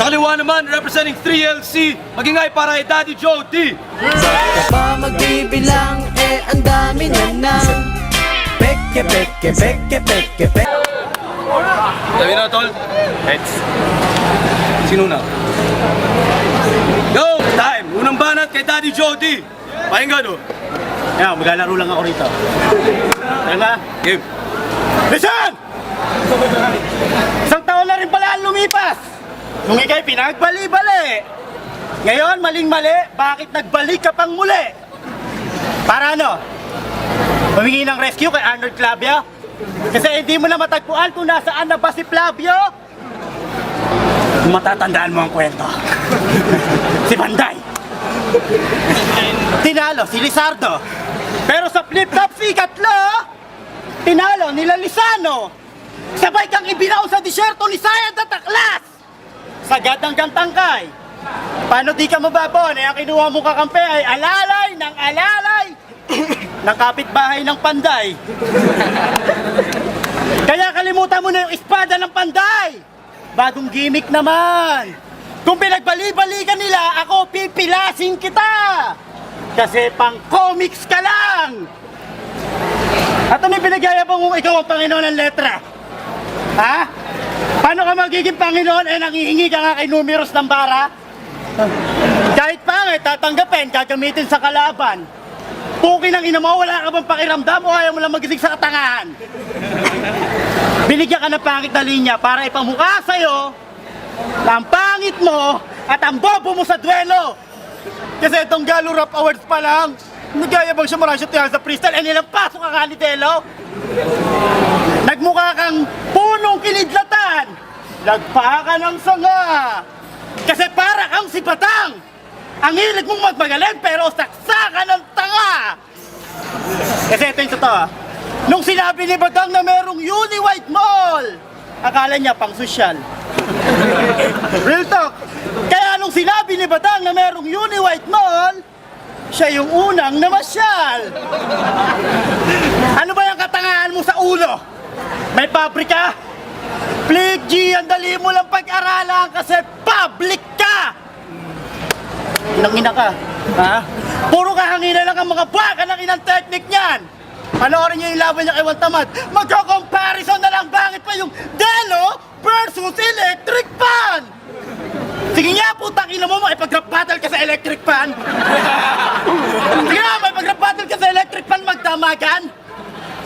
Sa kaliwa naman, representing 3LC, magingay para kay Daddy Joe D. Pa magbibilang ang dami na nang peke peke peke peke peke. Sabi na, tol. Heads. Sino na? Go! Time! Unang banat kay Daddy Joe D. Pakinggan o. Yan, maglalaro lang ako rito. Tama? Game. Listen! Isang taon na rin pala ang lumipas. Nung ikay pinagbali-bali. Ngayon, maling-mali, bakit nagbalik ka pang muli? Para ano? Humingi ng rescue kay Arnold Clavio? Kasi hindi mo na matagpuan kung nasaan na ba si Flavio? Matatandaan mo ang kwento. Si Banday. Tinalo si Lizardo. Pero sa flip-top si Katlo, tinalo nila Lizano. Sabay kang ibinaw sa disyerto ni Sayad at Aklas. Sagad ang gantangkay. Paano di ka mababon? Ang kinuha mong kakampi ay alalay ng alalay ng kapitbahay ng Panday. Kaya kalimutan mo na yung espada ng Panday. Bagong gimmick naman. Kung pinagbali-balikan nila, ako pipilasin kita. Kasi pang comics ka lang. At ano yung pinagyayabang mong ikaw ang Panginoon ng letra? Ha? Paano ka magiging Panginoon nangihingi ka nga kay numeros ng bara? Kahit pangit, tatanggapin, gagamitin sa kalaban. Pukin ang ina mo, wala ka bang pakiramdam o ayaw mo lang magising sa katangahan? Binigyan ka ng pangit na linya para ipamukha sa'yo na ang pangit mo at ang bobo mo sa duelo. Kasi itong Galo Rap Awards pa lang, nagyayabang siya marami siya tiyang sa freestyle, nilang pasok ka ni Delo. Nagmukha kang punong kinidlatan, nagpa ka ng sanga. Kasi para kang si Batang, ang hilig mong magmagaling pero saksakan ng tanga. Kasi ito yung totoo. Nung sinabi ni Batang na merong Uni-White Mall, akala niya pang sosyal. Real talk. Kaya nung sinabi ni Batang na merong Uni-White Mall, siya yung unang namasyal. Ano ba yung katangahan mo sa ulo? May pabrika? Please G, ang dali mo lang pag-aralan kasi public ka! Inang-ina ka, ha? Puro kahangina lang ang mga baka ng inang technique niyan! Panoorin niyo yung laban niya kay Waltamad. Magko-comparison na lang, bakit pa yung Delo versus Electric Fan? Sige nga, putang ina mo, makipag-rap battle ka sa electric fan. Sige nga, makipag-rap battle ka sa electric fan, magdamagan.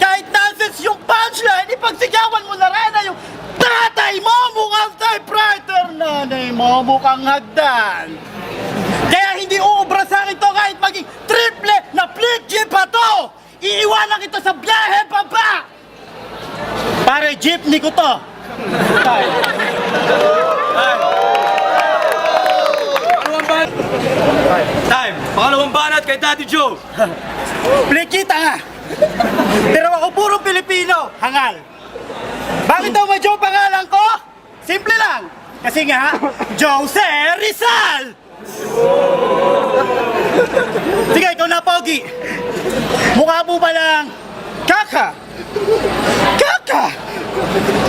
Kahit nonsense yung punchline, ipagsigawan mo na rin na yung tatay mo mukhang typewriter, nanay mo mukhang hagdan. Kaya hindi uubra sa akin to kahit maging triple na flick pa to. Iiwanan kita sa biyahe pa ba? Pare, jeepney ko to. Time! Pangalawang banat kay Daddy Joe. Plikita nga. Pero ako puro Pilipino, hangal. Bakit daw may Joe pangalan ko? Simple lang. Kasi nga, Jose Rizal. Sige, ikaw na, Pogi. Mukha mo ba lang kaka? Kaka!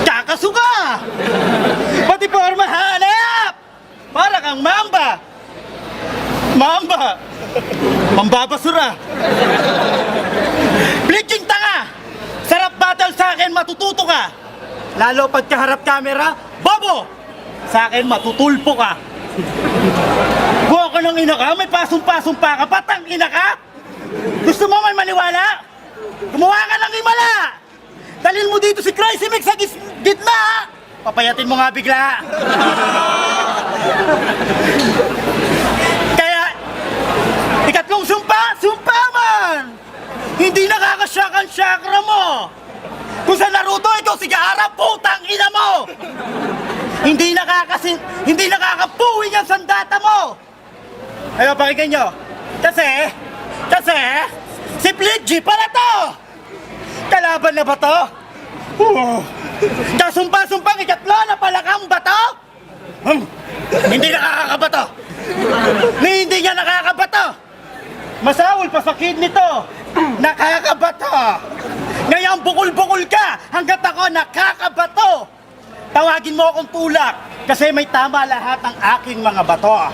Kakasuka! Pati forma hanap! Para kang mamba! Mamba! Mambabasura! Bleaching tanga! Sarap battle sa akin, matututo ka! Lalo pagkaharap camera, bobo! Sa akin, matutulpo ka! Buha ka ng ina ka, may pasong-pasong pa ka, patang ina ka! Gusto mo may maniwala? Gumawa ka ng himala! Dalhin mo dito si Crazy Mix sa gitna! Papayatin mo nga bigla! Kaya, ikatlong sumpa man! Hindi nakakasyak ang chakra mo! Kung sa Naruto, ikaw si Gaara, putang ina mo! Hindi nakakapuwi ang sandata mo! Ayaw, pakinggan nyo. Kasi, si Plidgy pala to! Kalaban na ba to? Kasumpa-sumpang ikatlo na palakang bato? Hindi nakakabato! Hindi niya nakakabato! Masawol pa sa kidney to! Nakakabato! Ngayon bukol-bukol ka hanggat ako nakakabato! tawagin mo akong tulak kasi may tama lahat ng aking mga bato.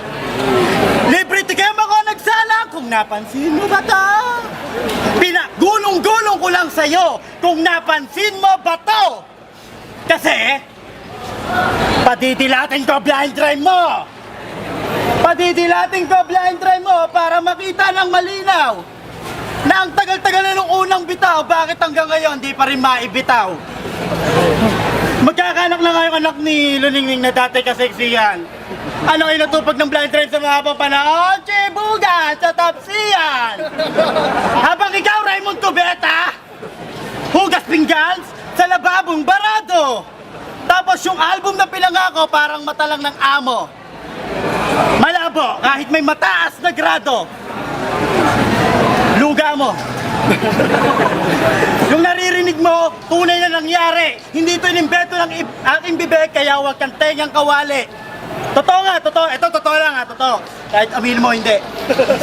Libre tikem ako nagsala kung napansin mo ba to? Pinagulong-gulong ko lang sa'yo kung napansin mo ba to? Kasi, padidilatin ko blind drive mo! Padidilatin ko blind drive mo para makita ng malinaw na ang tagal-tagal na nung unang bitaw, bakit hanggang ngayon di pa rin maibitaw? Magkakanak na nga yung anak ni Luningning na dati kaseksiyan. Ano ay natupag ng blind drive sa mga panahon? Chibuga sa tapsiyan! Habang ikaw, Raymond Cubeta, hugas pinggans sa lababong barado. Tapos yung album na pinangako parang mata lang ng amo. Malabo kahit may mataas na grado. Luga mo. Yung naririnig mo, tunay na nangyari. Hindi ito inimbento ng aking bibig, kaya huwag kang tengang kawali. Totoo nga, totoo. Ito, totoo lang ha, totoo. Kahit aminin mo, hindi.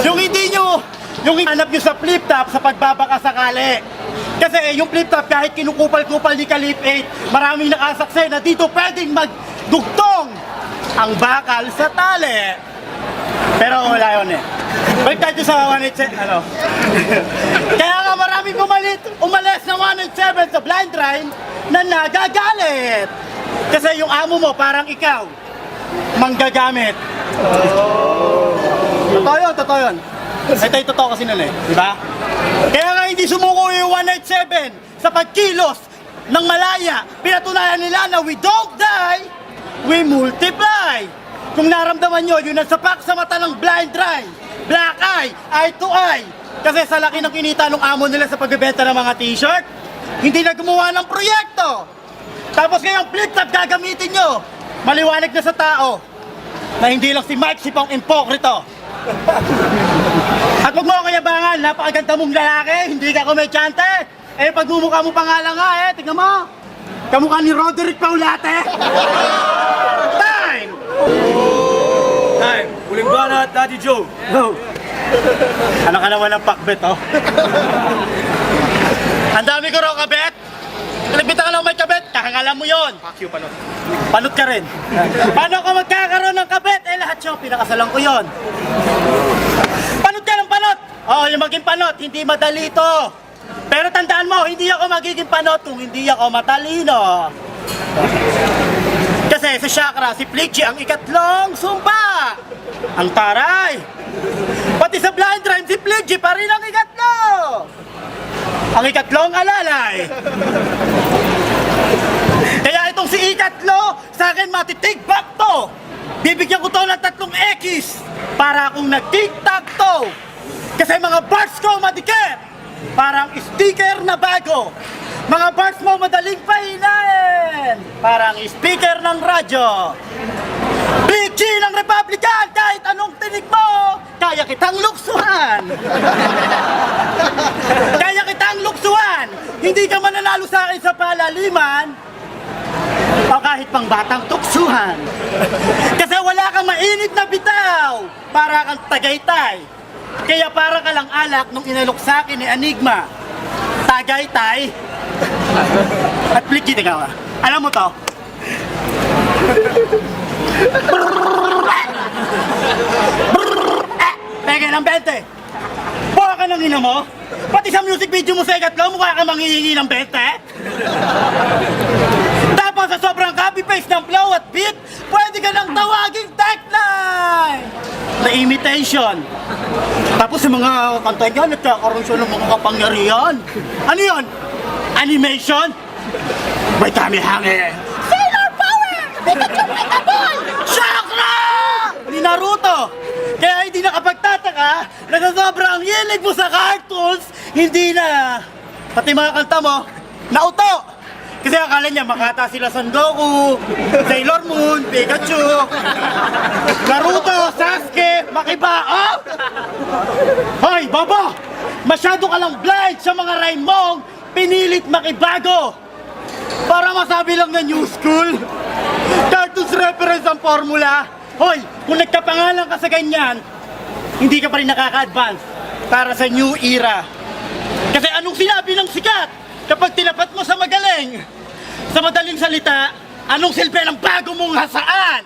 Yung hindi nyo, yung hanap nyo sa flip top sa pagbabaka sakali. Kasi yung flip top, kahit kinukupal-kupal ni Kalip 8, maraming nakasakse na dito pwedeng magdugtong ang bakal sa tali. Pero wala yun eh. Balik tayo sa 187, ano? Kaya nga maraming umalis na 187 sa blind drive na nagagalit. Kasi yung amo mo parang ikaw, manggagamit. Totoo yun, totoo yun. Ito yung totoo kasi nun eh, di ba? Kaya nga hindi sumuko yung 187 sa pagkilos ng malaya. Pinatunayan nila na we don't die, we multiply. Kung naramdaman nyo, yun ang sapak sa mata ng blind drive. Black eye to eye. Kasi sa laki ng kinita ng amo nila sa pagbebenta ng mga t-shirt, hindi na gumawa ng proyekto. Tapos ngayong flip top gagamitin nyo. Maliwanag na sa tao na hindi lang si Mike Sipong impokrito. At wag mo ako kayabangan, napakaganda mong lalaki, hindi ka komedyante. Eh pagmumukha mo pa nga lang nga eh, tignan mo. Kamukha ni Roderick Paulate. Time! Time. Huling banat, Daddy Joe. Go! Ano ka naman ng pakbet, oh? Ang dami ko raw kabet. Kalibita ka lang may kabet, kakangalan mo yon. Fuck you, panot. Panot ka rin. Paano ka magkakaroon ng kabet? Eh lahat siya, pinakasalan ko yon. Panot ka ng panot! Oh, yung maging panot, hindi madali to. Pero tandaan mo, hindi ako magiging panot kung hindi ako matalino. Kasi sa chakra, si Flicky ang ikatlong sumpa. Ang taray. Pati sa blind drive, si Flicky pa rin ang ikatlo. Ang ikatlong alalay. Kaya itong si ikatlo, sa akin matitig back to. Bibigyan ko to ng 3 X para akong nag-tic-tac-to. Kasi mga bars ko madikit, parang sticker na bago. Mga bars mo madaling pahinain, parang speaker ng radyo. Big G ng Republican, kahit anong tinig mo, kaya kitang luksuhan. Kaya kitang luksuhan. Hindi ka mananalo sa akin sa palaliman o kahit pang batang tuksuhan. Kasi wala kang mainit na bitaw, para kang Tagaytay. Kaya para ka lang alak nung inalok sa akin ni Enigma. Tagaytay. At Flicky, teka ka. Alam mo to? Peke ng 20. Buka ka ng ina mo? Pati sa music video mo sa ikatlo, mukha ka manghihingi ng 20? Tapos sa sobrang copy-paste ng flow at beat, pwede ka nang tawaging tagline na imitation. Tapos sa mga kanta niya, nagkakaroon siya ng mga kapangyarihan. Ano yun? Animation? May kami hangin. Sailor Power! Pikachu! Chakra! Ni Naruto! Kaya hindi nakapagtataka na sa sobrang hilig mo sa cartoons, hindi na, pati mga kanta mo, nauto! Kasi akala niya makata sila Son Goku, Sailor Moon, Pikachu, Naruto, Sasuke, Makibao! Hoy, Baba! Masyado ka lang blind sa mga rhyme mong pinilit makibago! Para masabi lang na new school, cartoons reference ang formula. Hoy, kung nagkapangalan ka sa ganyan, hindi ka pa rin nakaka-advance para sa new era. Kasi anong sinabi ng sikat kapag tinapat mo sa magaling? Sa madaling salita, Anong silbi ng bago mong hasaan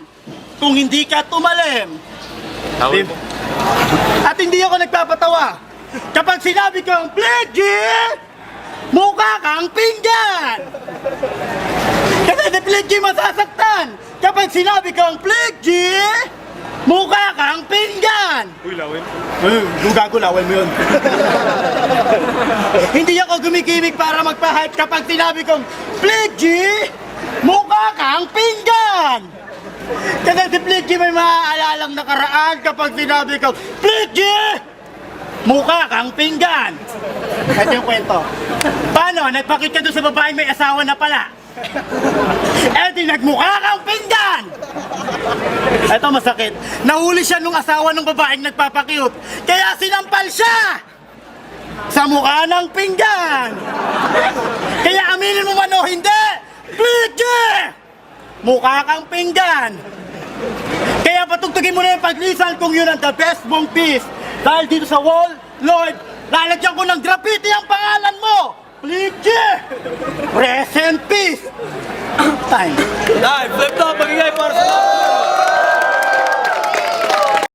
kung hindi ka tumalim? At hindi ako nagpapatawa. Kapag sinabi kong Pledgy, mukha kang pinggan. Kasi si Pledgy masasaktan. Kapag sinabi kong Pledgy, mukha kang pinggan. Uy, lawin. Yung gago, lawin mo yun. Hindi ako gumigimik para magpa-hype kapag sinabi kong Pledgy, mukha kang pinggan. Kasi si Pledgy may maaalalang nakaraan kapag sinabi kong Pledgy, mukha kang pinggan. Ito yung kwento. Paano? Nagpakit ka doon sa babaeng may asawa na pala. Eh di nagmukha kang pinggan. Ito masakit. Nahuli siya nung asawa ng babaeng nagpapakyut. Kaya sinampal siya sa mukha ng pinggan. Kaya aminin mo man o hindi, Pledgy, mukha kang pinggan. Kaya patugtugin mo na yung paglisan kung yun ang the best mong piece. Dahil dito sa wall, Lord, lalagyan ko ng graffiti ang pangalan mo. Pledgy, rest in peace. Time. Dahil, flip top, magingay para sa...